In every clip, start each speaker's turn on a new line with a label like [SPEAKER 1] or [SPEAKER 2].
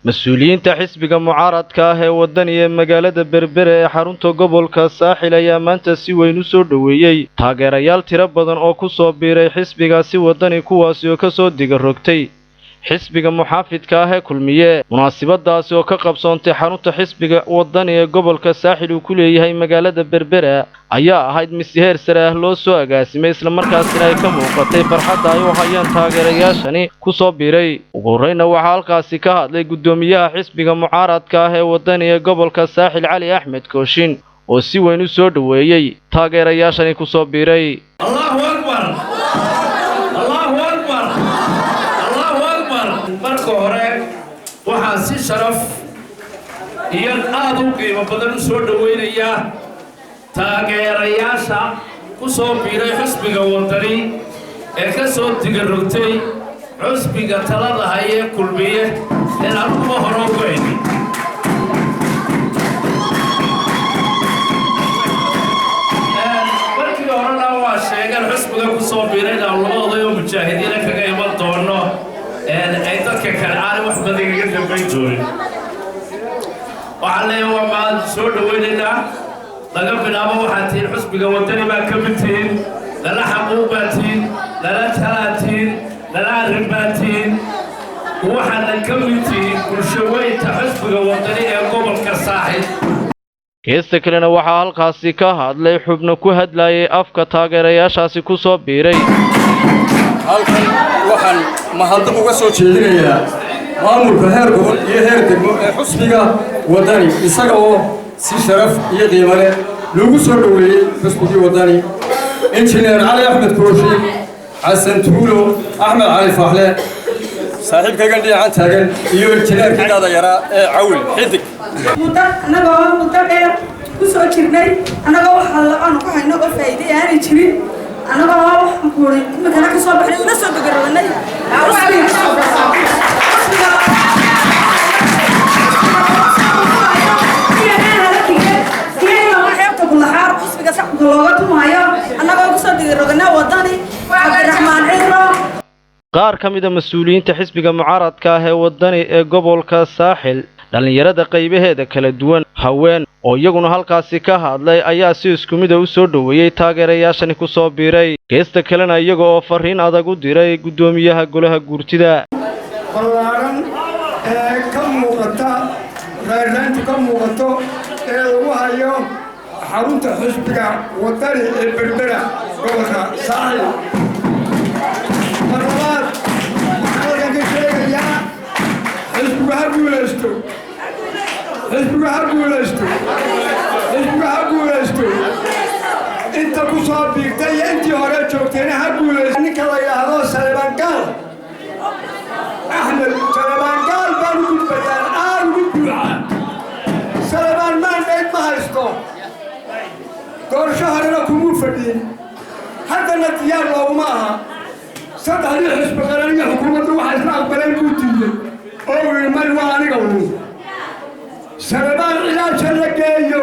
[SPEAKER 1] mas-uuliyiinta xisbiga mucaaradka ah ee wadaniga magaalada Berbera ee xarunta gobolka Saaxil ayaa maanta si weyn u soo dhaweeyay taageerayaal tiro badan oo ku soo biiray xisbigaasi wadani kuwaas oo ka soo digarogtay xisbiga muxaafidka ah ee kulmiye munaasabadaasi oo ka qabsoontay xarunta xisbiga wadani ee gobolka Saaxil uu ku leeyahay magaalada Berbera ayaa ahayd mid heer sare ah loo soo agaasimay isla markaasina ay ka muuqatay farxadda ay u hayaan taageerayaashani ku soo biiray ugu horreynna waxaa halkaasi ka hadlay gudoomiyaha xisbiga mucaaradka ah ee wadani ee gobolka Saaxil Cali Axmed Kooshin oo si weyn u soo dhaweeyay taageerayaashani ku soo biiray
[SPEAKER 2] Allahu Akbar marka hore waxaan si sharaf iyo aad u qiimo badan u soo dhaweynayaa taageerayaasha ku soo biiray xisbiga wadani ee ka soo digarogtay xisbiga talada haya kulmiye ee halkuma hore u go'ayay markii horena waa sheegan xisbiga ku soo biiray labadooda oo mujaahidiina kaga iman doono ay dadka kale aan wax badan kaga dambayn doonin waxaan leeyahay waa maad soo dhaweynaynaa laga bilaabo waxaad tihiin xisbiga wadani baa ka mid tihiin lala xaquuq baa tihiin lala talaa tihiin lala arrin baa tihiin waxaadna ka mid tihiin bulshaweynta xisbiga wadani ee gobolka Saaxil
[SPEAKER 1] geesta kalena waxaa halkaasi ka hadlay xubno ku hadlayay afka taageerayaashaasi ku soo biiray
[SPEAKER 3] halkan waxaan mahadnaq uga soo jeedinayaa maamulka heer gobol iyo heer degmo ee xisbiga wadani isaga oo si sharaf iyo qiimo leh lagu soo dhaweeyay xisbigii wadani injineer Cali Axmed Kooshin Xasan Tuulo Axmed Cali Faxle saaxiibkayga dhinacan taagan iyo injineerkii dada yaraa ee Cawil Xidig
[SPEAKER 4] muddo dheer ku soo jirnay anagoo waxa aan ku hayno oo faa'iido aan jirin anagoo waxaan ku oray imikana ka soo baxnay una soo dagaranay
[SPEAKER 1] qaar ka mid ah mas'uuliyiinta xisbiga mucaaradka ah ee wadani ee gobolka Saaxil dhalinyarada qaybaheeda kala duwan haween oo iyaguna halkaasi ka hadlay ayaa si isku mid ah u soo dhaweeyay taageerayaashani ku soo biiray geesta kalena iyaga oo fariin adag u diray gudoomiyaha golaha guurtida
[SPEAKER 5] ballaaran ee ka muuqata reernaanta ka muuqato ee lagu hayo xarunta xisbiga wadani ee Berbera gobolka Saaxil marlabaad halkan ka sheegayaa xisbiga ha guulaysto inta ku soo biirtay iyo intii hore joogtayna ha guulaysto ninka la yidhaahdo Salebaan Gaal Axmed Salebaan Gaal baan u gudbayaan aad ugu buuxa Salebaan maandhayd ma haysto doorasho horena kumuu fadhiyin haddana diyaar looguma aha saddexdii xisbi qaran iyo xukuumaddu waxay isla aqbaleen buu diiday oo uu yidhi mari waa aniga uun Salebaan cilaaj ha la geeyo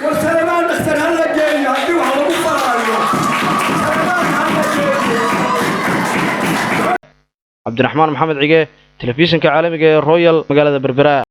[SPEAKER 5] war Salebaan dhakhtar ha la geeyo haddii wax lagu faraayo Salebaan ha la geeyo
[SPEAKER 1] Cabdiraxmaan Maxamed Cige telefishinka caalamiga ee Royal magaalada Berbera.